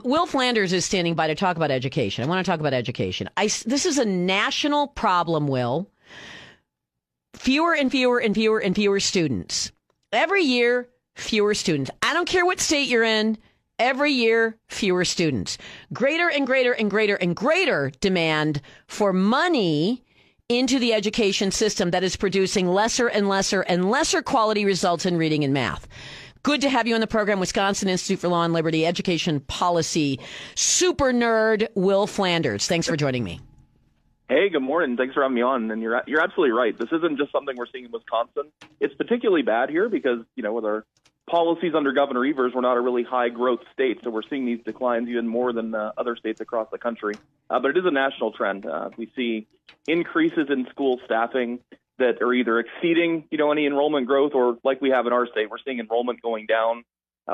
Will Flanders is standing by to talk about education. I want to talk about education. This is a national problem, Will. Fewer and fewer and fewer and fewer students. Every year, fewer students. I don't care what state you're in. Every year, fewer students. Greater and greater and greater and greater demand for money into the education system that is producing lesser and lesser and lesser quality results in reading and math. Good to have you on the program, Wisconsin Institute for Law and Liberty Education Policy super nerd Will Flanders. Thanks for joining me. Hey, good morning. Thanks for having me on. And you're absolutely right. This isn't just something we're seeing in Wisconsin. It's particularly bad here because, with our policies under Governor Evers, we're not a really high growth state. So we're seeing these declines even more than other states across the country. But it is a national trend. We see increases in school staffing that are either exceeding, any enrollment growth, or like we have in our state, we're seeing enrollment going down.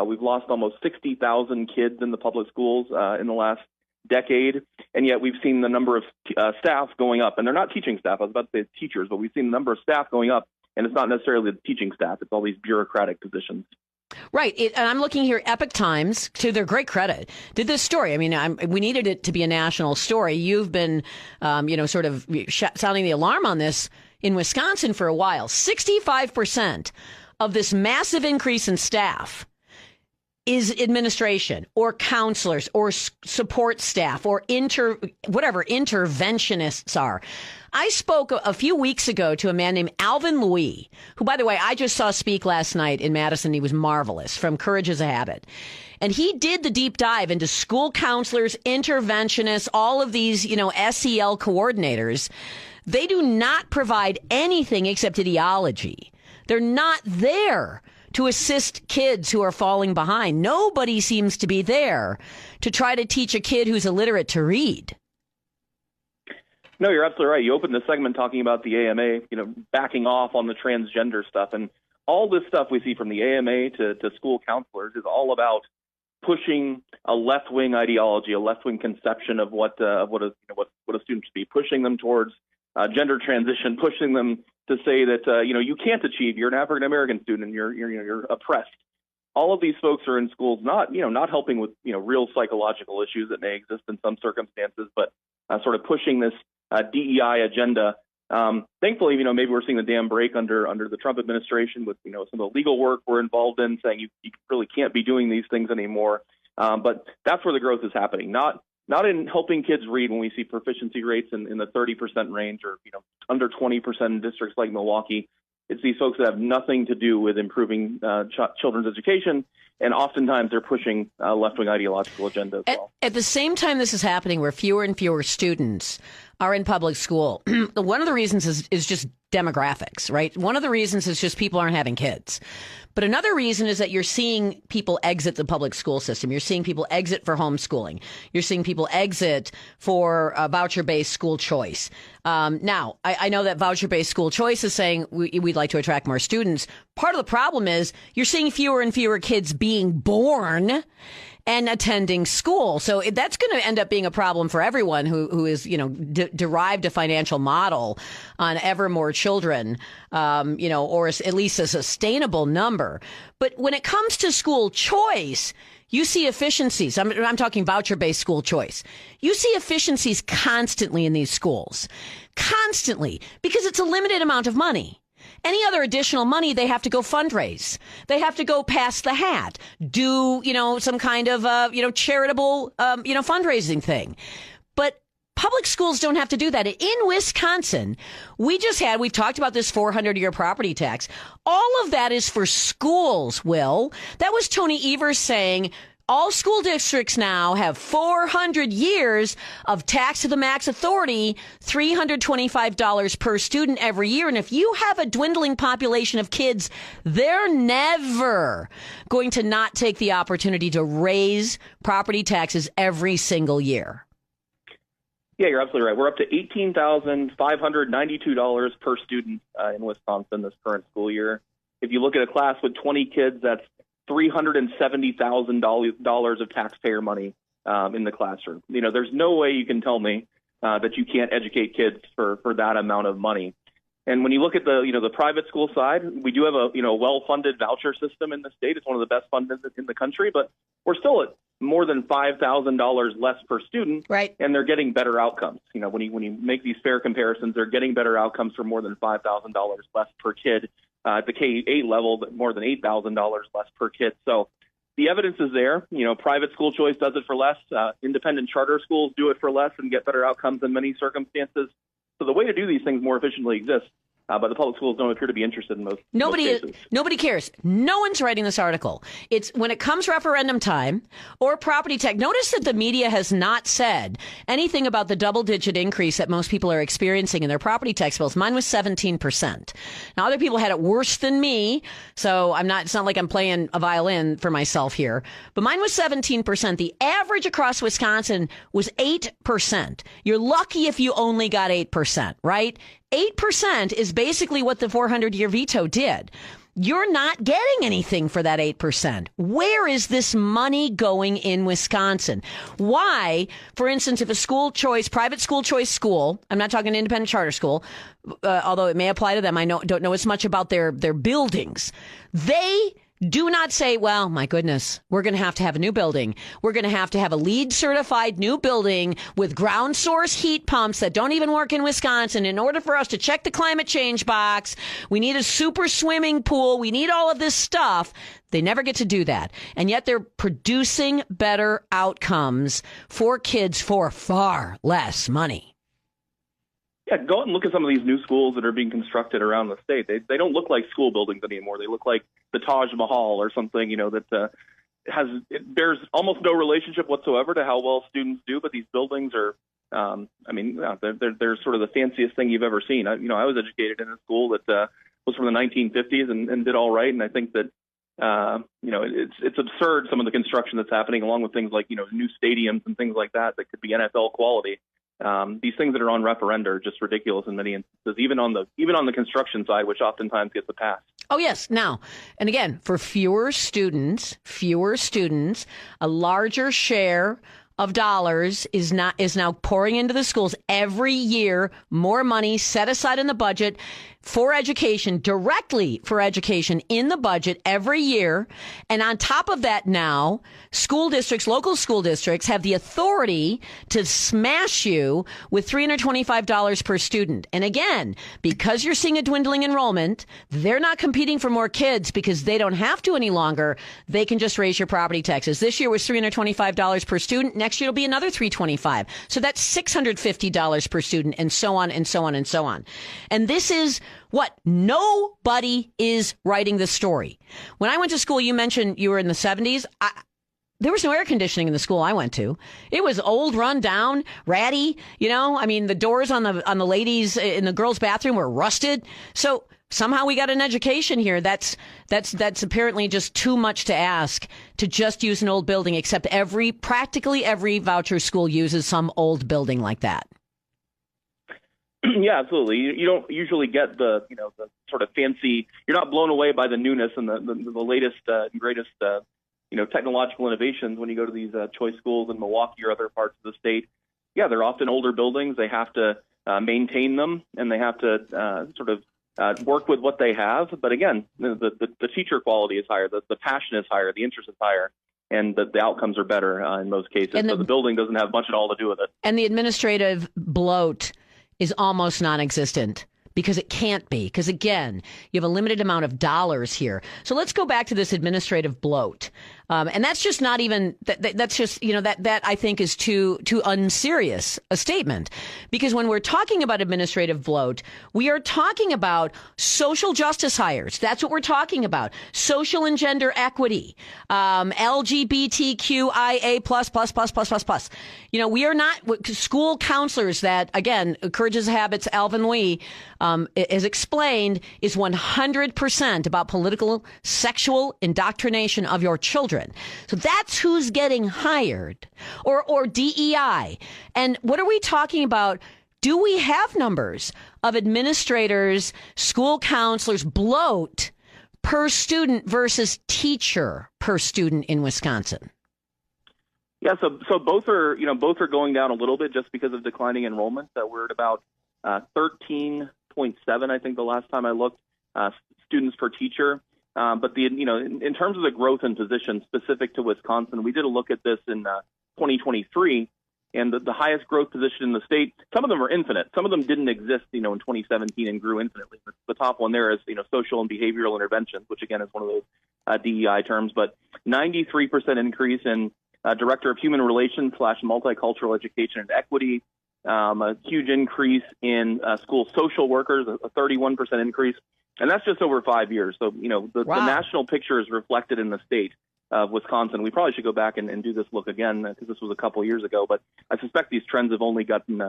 We've lost almost 60,000 kids in the public schools in the last decade, and yet we've seen the number of staff going up. And they're not teaching staff. I was about to say teachers, but we've seen the number of staff going up, and it's not necessarily the teaching staff. It's all these bureaucratic positions. Right. And I'm looking here, Epic Times, to their great credit, did this story. I mean, we needed it to be a national story. You've been, sort of sounding the alarm on this in Wisconsin for a while. 65% of this massive increase in staff is administration or counselors or support staff or whatever interventionists are. I spoke a few weeks ago to a man named Alvin Louis, who, by the way, I just saw speak last night in Madison. He was marvelous, from Courage is a Habit. And he did the deep dive into school counselors, interventionists, all of these, SEL coordinators. They do not provide anything except ideology. They're not there to assist kids who are falling behind. Nobody seems to be there to try to teach a kid who's illiterate to read. No, you're absolutely right. You opened the segment talking about the AMA, backing off on the transgender stuff. And all this stuff we see from the AMA to school counselors is all about pushing a left-wing ideology, a left-wing conception of what a student should be, pushing them towards gender transition, pushing them to say that, you can't achieve. You're an African-American student and you're oppressed. All of these folks are in schools, not helping with, real psychological issues that may exist in some circumstances, but sort of pushing this DEI agenda. Thankfully, maybe we're seeing the dam break under the Trump administration with, some of the legal work we're involved in, saying you really can't be doing these things anymore. But that's where the growth is happening, not in helping kids read when we see proficiency rates in the 30% range or, under 20% in districts like Milwaukee. It's these folks that have nothing to do with improving children's education, and oftentimes they're pushing left-wing ideological agenda as well. At the same time this is happening, where fewer and fewer students are in public school, one of the reasons is just demographics, right? One of the reasons is just people aren't having kids. But another reason is that you're seeing people exit the public school system. You're seeing people exit for homeschooling. You're seeing people exit for voucher-based school choice. Now, I know that voucher-based school choice is saying we'd like to attract more students. Part of the problem is you're seeing fewer and fewer kids being born and attending school. So that's going to end up being a problem for everyone who is, derived a financial model on ever more children, or at least a sustainable number. But when it comes to school choice, you see efficiencies. I'm talking voucher-based school choice. You see efficiencies constantly in these schools, constantly, because it's a limited amount of money. Any other additional money, they have to go fundraise. They have to go pass the hat, do, some kind of, charitable, fundraising thing. But public schools don't have to do that. In Wisconsin, we've talked about this 400-year property tax. All of that is for schools, Will. That was Tony Evers saying, all school districts now have 400 years of tax to the max authority, $325 per student every year. And if you have a dwindling population of kids, they're never going to not take the opportunity to raise property taxes every single year. Yeah, you're absolutely right. We're up to $18,592 per student in Wisconsin this current school year. If you look at a class with 20 kids, that's $370,000 of taxpayer money in the classroom. There's no way you can tell me that you can't educate kids for that amount of money. And when you look at the private school side, we do have a well-funded voucher system in the state. It's one of the best funded in the country, but we're still at more than $5,000 less per student, right? And they're getting better outcomes. When you make these fair comparisons, they're getting better outcomes for more than $5,000 less per kid. At the K-8 level, more than $8,000 less per kid. So the evidence is there. Private school choice does it for less. Independent charter schools do it for less and get better outcomes in many circumstances. So the way to do these things more efficiently exists. But the public schools don't appear to be interested in most cases. Nobody cares. No one's writing this article. It's when it comes referendum time or property tax. Notice that the media has not said anything about the double-digit increase that most people are experiencing in their property tax bills. Mine was 17%. Now, other people had it worse than me, so it's not like I'm playing a violin for myself here. But mine was 17%. The average across Wisconsin was 8%. You're lucky if you only got 8%, right? 8% is basically what the 400-year veto did. You're not getting anything for that 8%. Where is this money going in Wisconsin? Why, for instance, if a private school choice school, I'm not talking independent charter school, although it may apply to them, don't know as much about their buildings. They do not say, well, my goodness, we're going to have a new building. We're going to have a LEED certified new building with ground source heat pumps that don't even work in Wisconsin. In order for us to check the climate change box, we need a super swimming pool. We need all of this stuff. They never get to do that. And yet they're producing better outcomes for kids for far less money. Yeah, go out and look at some of these new schools that are being constructed around the state. They don't look like school buildings anymore. They look like the Taj Mahal or something, that bears almost no relationship whatsoever to how well students do. But these buildings are, they're sort of the fanciest thing you've ever seen. I was educated in a school that was from the 1950s and did all right. And I think that, it's absurd, some of the construction that's happening, along with things like, new stadiums and things like that could be NFL quality. These things that are on referenda are just ridiculous in many instances, even on the construction side, which oftentimes gets a pass. Oh, yes. Now, and again, for fewer students, a larger share of dollars is now pouring into the schools every year. More money set aside in the budget for education, directly for education in the budget every year. And on top of that now, local school districts have the authority to smash you with $325 per student. And again, because you're seeing a dwindling enrollment, they're not competing for more kids because they don't have to any longer. They can just raise your property taxes. This year was $325 per student. Next year it'll be another $325. So that's $650 per student, and so on and so on and so on. And this is what? Nobody is writing the story. When I went to school, you mentioned you were in the 70s. There was no air conditioning in the school I went to. It was old, run down, ratty. The doors on the ladies in the girls' bathroom were rusted. So somehow we got an education here. That's apparently just too much to ask to just use an old building, except practically every voucher school uses some old building like that. Yeah, absolutely. You don't usually get the sort of fancy. You're not blown away by the newness and the latest and greatest technological innovations when you go to these choice schools in Milwaukee or other parts of the state. Yeah, they're often older buildings. They have to maintain them, and they have to work with what they have. But again, the teacher quality is higher, the passion is higher, the interest is higher, and the outcomes are better in most cases. And so the building doesn't have much at all to do with it. And the administrative bloat is almost non-existent because it can't be. Because again, you have a limited amount of dollars here. So let's go back to this administrative bloat. And that's just not even, that's just, that I think is too unserious a statement. Because when we're talking about administrative bloat, we are talking about social justice hires. That's what we're talking about. Social and gender equity, LGBTQIA+++++++. We are not school counselors that, again, Courageous Habits, Alvin Lee, has explained, is 100% about political sexual indoctrination of your children. So that's who's getting hired, or DEI. And what are we talking about? Do we have numbers of administrators, school counselors, bloat per student versus teacher per student in Wisconsin? Yeah, so both are going down a little bit just because of declining enrollment. We're at about 13.7, I think, the last time I looked, students per teacher. But in terms of the growth in positions specific to Wisconsin, we did a look at this in 2023, and the highest growth position in the state. Some of them are infinite. Some of them didn't exist, in 2017 and grew infinitely. The top one there is, social and behavioral interventions, which again is one of those DEI terms. But 93% increase in Director of Human Relations / Multicultural Education and Equity. A huge increase in school social workers, a 31% increase. And that's just over 5 years. So, the national picture is reflected in the state of Wisconsin. We probably should go back and do this look again because this was a couple of years ago. But I suspect these trends have only gotten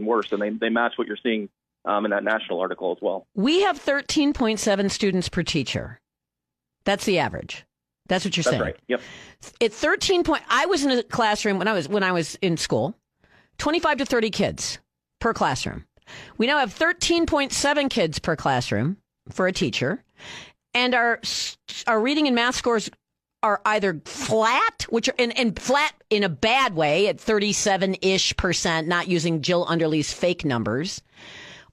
worse, and they match what you're seeing in that national article as well. We have 13.7 students per teacher. That's the average. That's what you're saying. That's right. Yep. It's 13 point. I was in a classroom when I was in school, 25 to 30 kids per classroom. We now have 13.7 kids per classroom for a teacher, and our reading and math scores are either flat, which are and flat in a bad way at 37-ish%, not using Jill Underley's fake numbers,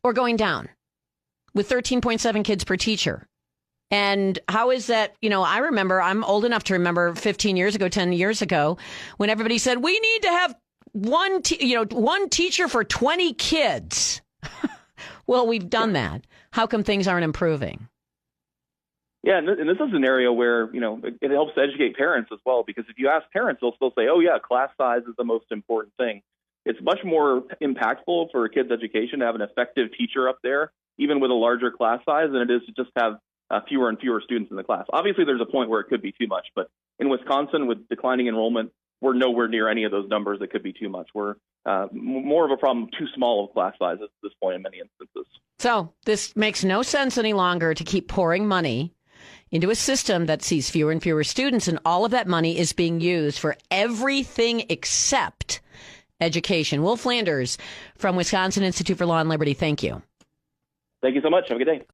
or going down with 13.7 kids per teacher. And how is that? I remember, I'm old enough to remember 15 years ago, 10 years ago, when everybody said, we need to have one teacher for 20 kids. Well, we've done that. How come things aren't improving? Yeah, and this is an area where, it helps to educate parents as well, because if you ask parents, they'll still say, oh, yeah, class size is the most important thing. It's much more impactful for a kid's education to have an effective teacher up there, even with a larger class size, than it is to just have fewer and fewer students in the class. Obviously, there's a point where it could be too much, but in Wisconsin, with declining enrollment, we're nowhere near any of those numbers that could be too much. We're more of a problem, too small of class sizes at this point in many instances. So this makes no sense any longer to keep pouring money into a system that sees fewer and fewer students, and all of that money is being used for everything except education. Will Flanders from Wisconsin Institute for Law and Liberty, thank you. Thank you so much. Have a good day.